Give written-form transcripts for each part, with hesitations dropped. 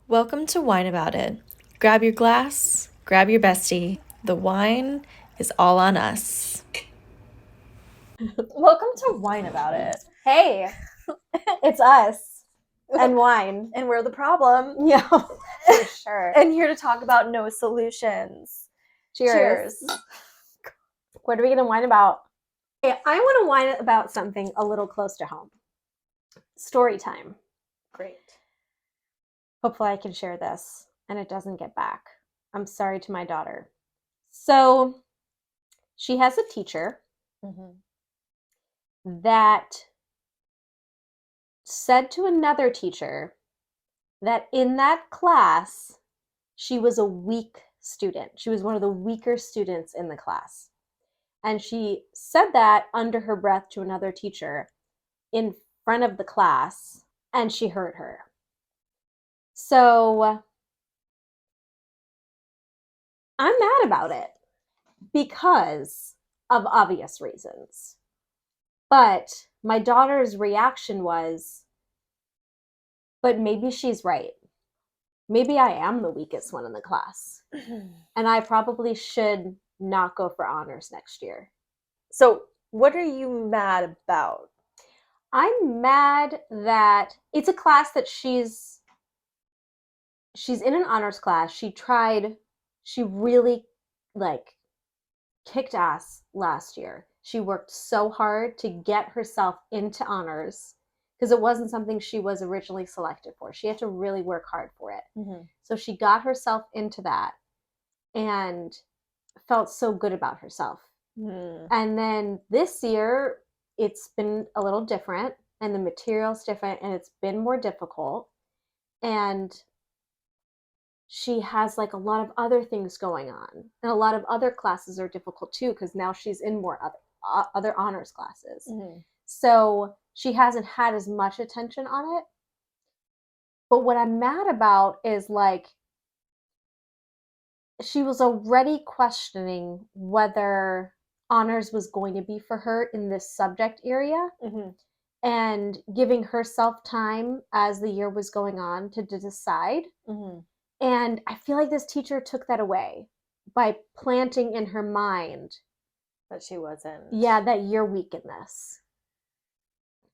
Welcome to Whine About It. Grab your glass, grab your bestie. The wine is all on us. Welcome to Whine About It. Hey, it's us and wine. And we're the problem. Yeah, for sure. And here to talk about no solutions. Cheers. What are we going to whine about? Hey, I want to whine about something a little close to home. Story time. Great. Hopefully I can share this and it doesn't get back. I'm sorry to my daughter. So she has a teacher that said to another teacher that in that class, she was a weak student. She was one of the weaker students in the class. And she said that under her breath to another teacher in front of the class, and she hurt her. So I'm mad about it because of obvious reasons. But my daughter's reaction was, but maybe she's right. Maybe I am the weakest one in the class. And I probably should not go for honors next year. So, what are you mad about? I'm mad that it's a class that she's in an honors class. She really kicked ass last year. She worked so hard to get herself into honors because it wasn't something she was originally selected for. She had to really work hard for it. So she got herself into that and felt so good about herself. And then this year, it's been a little different and the material's different and it's been more difficult. And she has a lot of other things going on. And a lot of other classes are difficult too because now she's in more other honors classes. So she hasn't had as much attention on it. But what I'm mad about is she was already questioning whether honors was going to be for her in this subject area and giving herself time as the year was going on to decide. And I feel like this teacher took that away by planting in her mind that she wasn't. Yeah, that you're weak in this.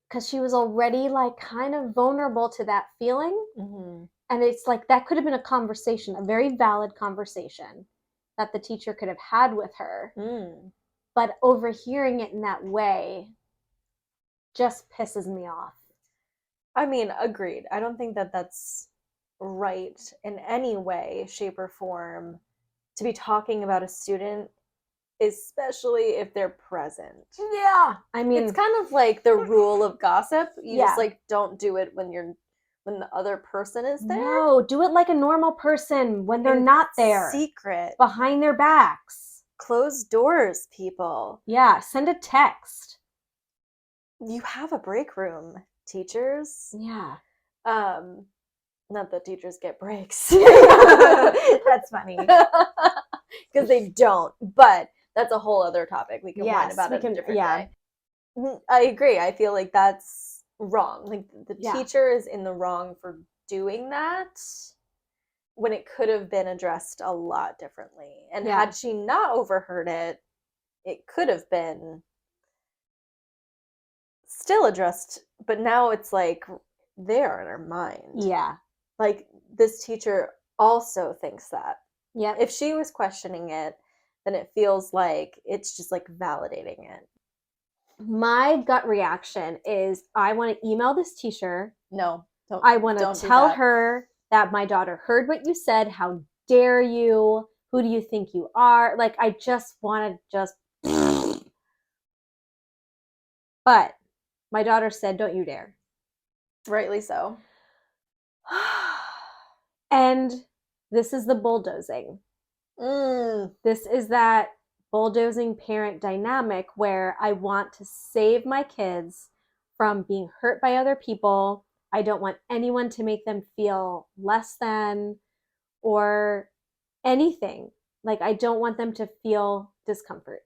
Because she was already kind of vulnerable to that feeling. And it's that could have been a conversation, a very valid conversation that the teacher could have had with her. But overhearing it in that way just pisses me off. I mean, agreed. I don't think that that's right in any way, shape, or form to be talking about a student, especially if they're present. Yeah. I mean, it's kind of like the rule of gossip. You just don't do it when the other person is there. No, do it like a normal person when they're not there. Secret. Behind their backs. Closed doors, people. Yeah, send a text. You have a break room, teachers. Yeah. Not that teachers get breaks. That's funny. Because they don't. But that's a whole other topic. We can whine about it a different day. I agree. I feel like that's wrong. The teacher is in the wrong for doing that when it could have been addressed a lot differently. And had she not overheard it, it could have been still addressed. But now it's there in her mind. Yeah. This teacher also thinks that. Yeah. If she was questioning it, then it feels like it's just validating it. My gut reaction is I want to email this teacher. No, don't. I want to tell her that my daughter heard what you said. How dare you? Who do you think you are? I just want to But my daughter said, don't you dare. Rightly so. And this is the bulldozing. This is that bulldozing parent dynamic where I want to save my kids from being hurt by other people. I don't want anyone to make them feel less than or anything. I don't want them to feel discomfort.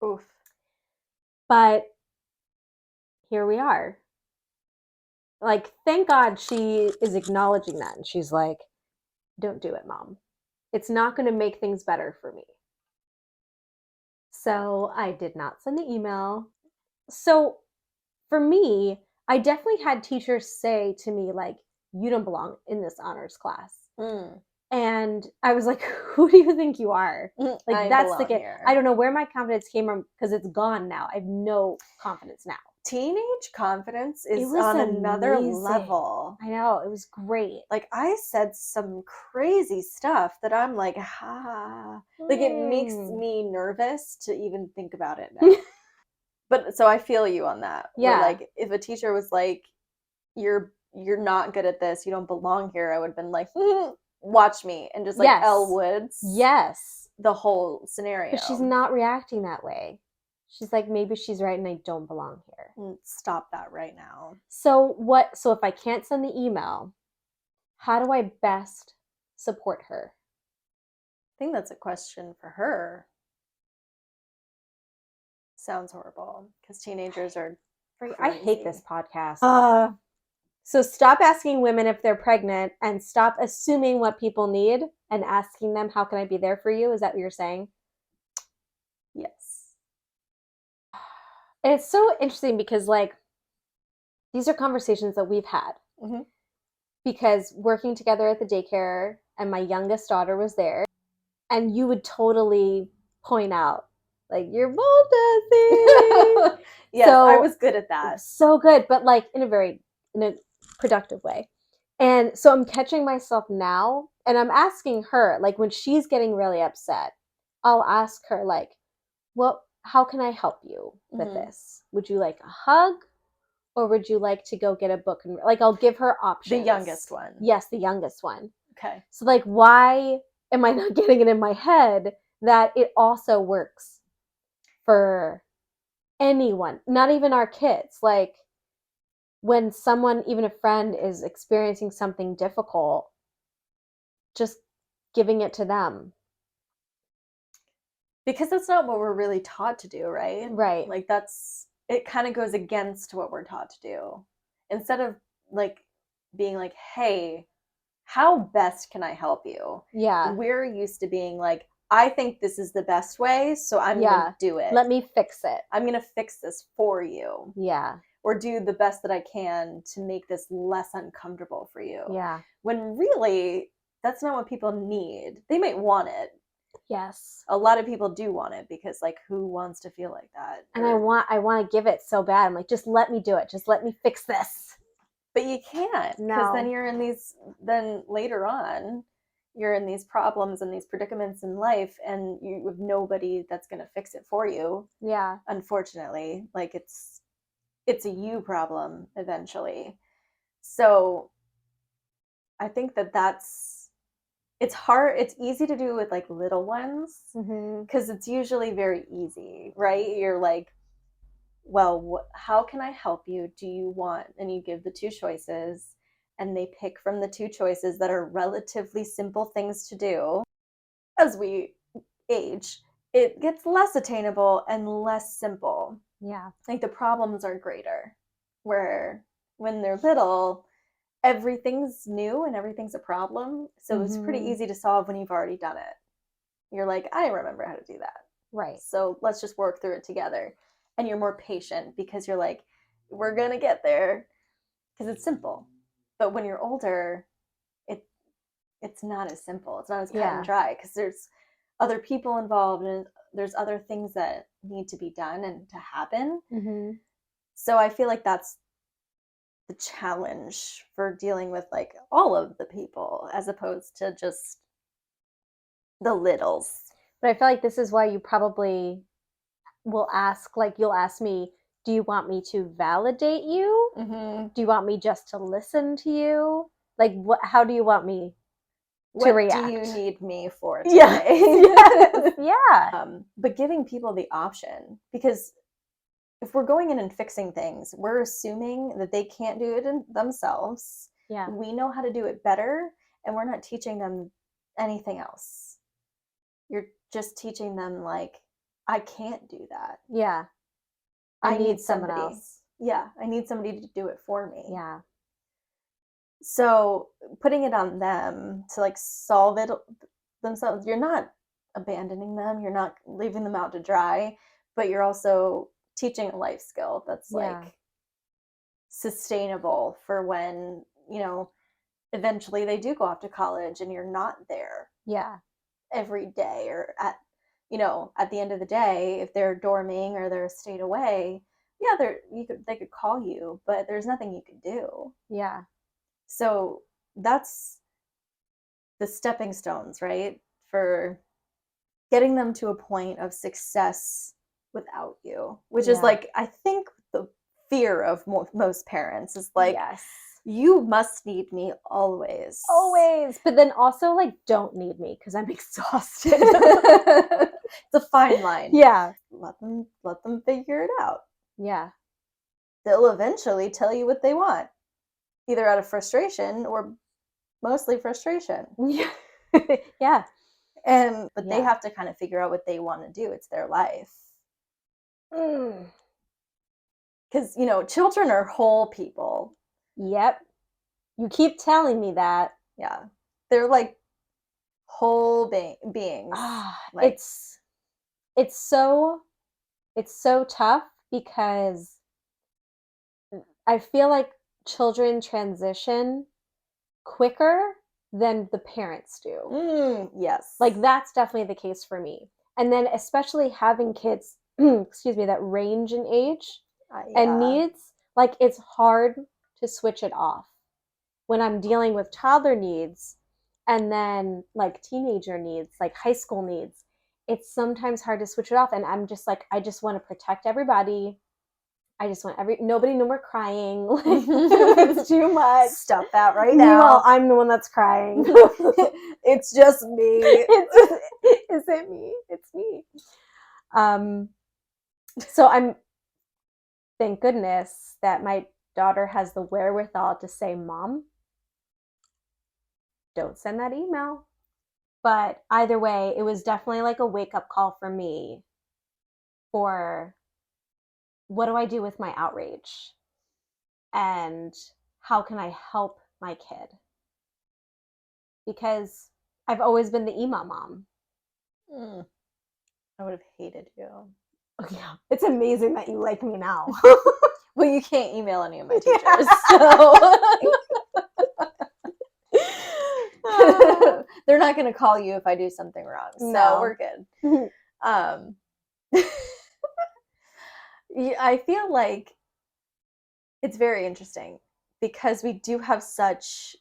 Oof. But here we are. like, thank God she is acknowledging that. And she's like, don't do it, Mom. It's not going to make things better for me. So I did not send the email. So for me, I definitely had teachers say to me, like, you don't belong in this honors class. And I was like, who do you think you are? Like, that's the kid. I don't know where my confidence came from because it's gone now. I have no confidence now. Teenage confidence is on another level. I know. It was great. Like, I said some crazy stuff that I'm like, like, it makes me nervous to even think about it now. But so I feel you on that. Yeah. Where, like, if a teacher was like, you're not good at this, you don't belong here, I would have been like, watch me, and just like Elle Woods. Yes. The whole scenario. But she's not reacting that way. She's like, maybe she's right and I don't belong here. Stop that right now. So if I can't send the email, how do I best support her? I think that's a question for her. Sounds horrible because teenagers are crazy. I hate this podcast. So stop asking women if they're pregnant and stop assuming what people need and asking them, how can I be there for you? Is that what you're saying? Yes. And it's so interesting because, like, these are conversations that we've had. Because working together at the daycare and my youngest daughter was there, and you would totally point out, like, you're bold, Desi. Yes, so, I was good at that. So good, but like in a productive way. And so I'm catching myself now, and I'm asking her, like, when she's getting really upset, I'll ask her, like, well, how can I help you with this? Would you like a hug? Or would you like to go get a book? And like, I'll give her options. The youngest one. Yes, the youngest one. Okay. So like, why am I not getting it in my head that it also works for anyone, not even our kids? Like, when someone, even a friend, is experiencing something difficult, just giving it to them. Because that's not what we're really taught to do, right? Right. Like, it kind of goes against what we're taught to do. Instead of like being like, hey, how best can I help you? Yeah. We're used to being like, I think this is the best way, so I'm going to do it. Let me fix it. I'm going to fix this for you. Yeah. Or do the best that I can to make this less uncomfortable for you. Yeah. When really, that's not what people need. They might want it. Yes. A lot of people do want it because, like, who wants to feel like that? And I want to give it so bad. I'm like, just let me do it. Just let me fix this. But you can't. Because then you're in these, then later on, you're in these problems and these predicaments in life, and you have nobody that's going to fix it for you. Yeah. Unfortunately. Like, it's a you problem eventually. So I think it's hard. It's easy to do with like little ones because it's usually very easy, right? You're like, well, how can I help you? Do you want? And you give the two choices, and they pick from the two choices that are relatively simple things to do. As we age, it gets less attainable and less simple. Yeah. Like, the problems are greater, where when they're little, everything's new and everything's a problem. So it's pretty easy to solve when you've already done it. You're like, I remember how to do that. Right. So let's just work through it together. And you're more patient because you're like, we're going to get there because it's simple. But when you're older, it's not as simple. It's not as cut and dry because there's other people involved and there's other things that need to be done and to happen. So I feel like that's the challenge for dealing with like all of the people as opposed to just the littles. But I feel like this is why you probably will ask, like, you'll ask me, do you want me to validate you? Do you want me just to listen to you? Like, how do you want me to react? What do you need me for today? Yes. Yeah. But giving people the option, because if we're going in and fixing things, we're assuming that they can't do it themselves. Yeah. We know how to do it better, and we're not teaching them anything else. You're just teaching them, like, I can't do that. Yeah. I need someone else. Yeah, I need somebody to do it for me. Yeah. So putting it on them to like solve it themselves, you're not abandoning them, you're not leaving them out to dry, but you're also teaching a life skill that's like sustainable for when, eventually they do go off to college and you're not there. Yeah. Every day, or at the end of the day, if they're dorming or they're stayed away, yeah, they could call you, but there's nothing you could do. Yeah. So that's the stepping stones, right? For getting them to a point of success without you, which is like, I think the fear of most parents is like, you must need me always. But then also like, don't need me because I'm exhausted. It's a fine line. Yeah. Let them figure it out. Yeah. They'll eventually tell you what they want, either out of frustration or mostly frustration. Yeah. Yeah. But they have to kind of figure out what they want to do. It's their life. Because, children are whole people. Yep. You keep telling me that. Yeah. They're like whole beings. Like, it's so tough because I feel like children transition quicker than the parents do. Yes. Like that's definitely the case for me. And then especially having kids, that range in age and needs, like it's hard to switch it off. When I'm dealing with toddler needs and then like teenager needs, like high school needs, it's sometimes hard to switch it off. And I'm just like, I just want to protect everybody. I just want nobody no more crying. It's too much. Stop that right now. Meanwhile, I'm the one that's crying. It's just me. Is it me? It's me. So I'm, thank goodness that my daughter has the wherewithal to say, Mom, don't send that email. But either way, it was definitely like a wake-up call for me for what do I do with my outrage? And how can I help my kid? Because I've always been the email mom. I would have hated you. Oh, yeah. It's amazing that you like me now. Well, you can't email any of my teachers, so they're not going to call you if I do something wrong. So we're good. I feel like it's very interesting because we do have such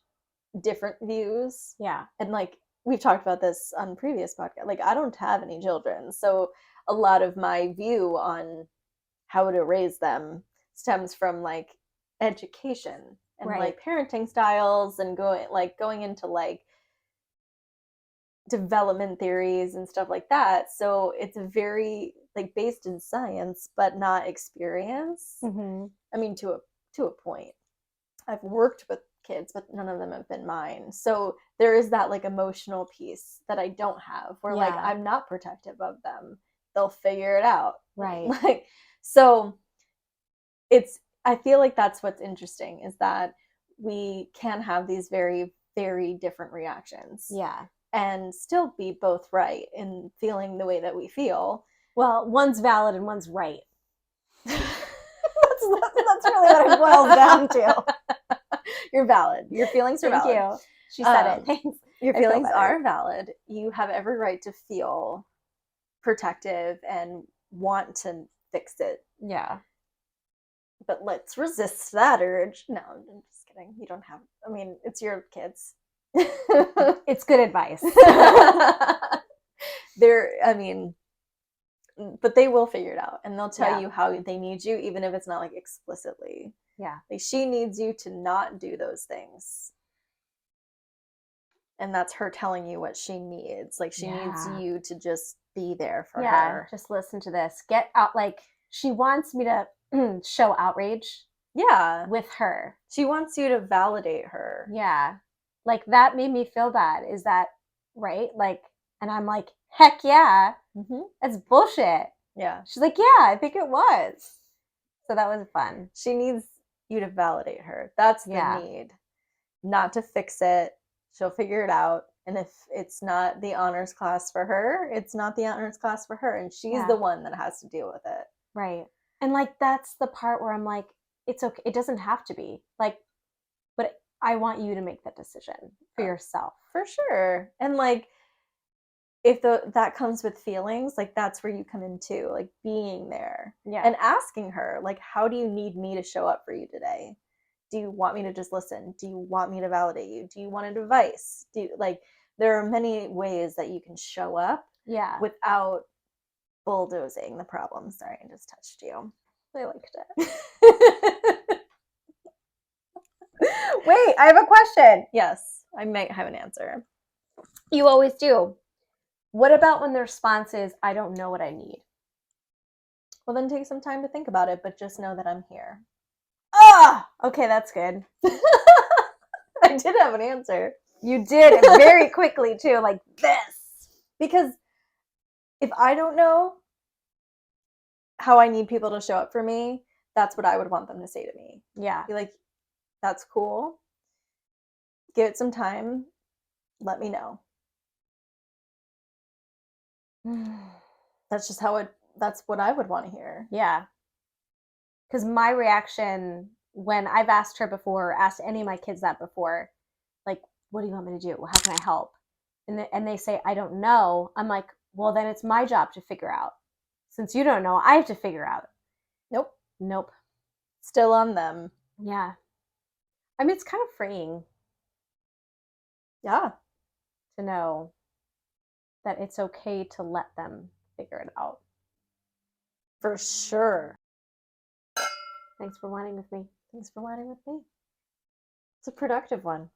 different views. Yeah. And like we've talked about this on previous podcasts. Like I don't have any children, so a lot of my view on how to raise them stems from like education and like parenting styles and going into like development theories and stuff like that. So it's very like based in science, but not experience. I mean, to a point. I've worked with kids, but none of them have been mine. So there is that like emotional piece that I don't have where like I'm not protective of them. They'll figure it out. Right. Like, so I feel like that's what's interesting is that we can have these very, very different reactions. Yeah. And still be both right in feeling the way that we feel. Well, one's valid and one's right. That's really what it boils down to. You're valid. Your feelings are valid. Thank you. She said it. Thanks. Your feelings are valid. You have every right to feel protective and want to fix it. Yeah. But let's resist that urge. No, I'm just kidding. You don't have, I mean, it's your kids. It's good advice. But they will figure it out and they'll tell you how they need you, even if it's not like explicitly. Yeah. Like she needs you to not do those things. And that's her telling you what she needs. Like she needs you to just be there for her. Just listen to this. Get out. Like she wants me to show outrage. Yeah. With her. She wants you to validate her. Yeah. Like that made me feel bad. Is that right? Like, and I'm like, heck yeah. That's bullshit. Yeah. She's like, yeah, I think it was. So that was fun. She needs you to validate her. That's the need. not to fix it. She'll figure it out. And if it's not the honors class for her, it's not the honors class for her. And she's the one that has to deal with it. Right. And like, that's the part where I'm like, it's okay. It doesn't have to be like, but I want you to make that decision for yourself. For sure. And like, if that comes with feelings, like that's where you come into like being there and asking her, like, how do you need me to show up for you today? Do you want me to just listen? Do you want me to validate you? Do you want advice? There are many ways that you can show up without bulldozing the problem. Sorry, I just touched you. I liked it. Wait, I have a question. Yes, I might have an answer. You always do. What about when the response is, I don't know what I need? Well, then take some time to think about it, but just know that I'm here. Okay, that's good. I did have an answer. You did very quickly too, like this. Because if I don't know how I need people to show up for me, that's what I would want them to say to me. Yeah. Be like, that's cool. Give it some time. Let me know. That's just that's what I would want to hear. Yeah. Because my reaction when I've asked her before, asked any of my kids that before, like, what do you want me to do? How can I help? And they say, I don't know. I'm like, well, then it's my job to figure out. Since you don't know, I have to figure out. Nope. Still on them. Yeah. I mean, it's kind of freeing. Yeah. To know that it's okay to let them figure it out. For sure. Thanks for whining with me. Thanks for whining with me. It's a productive one.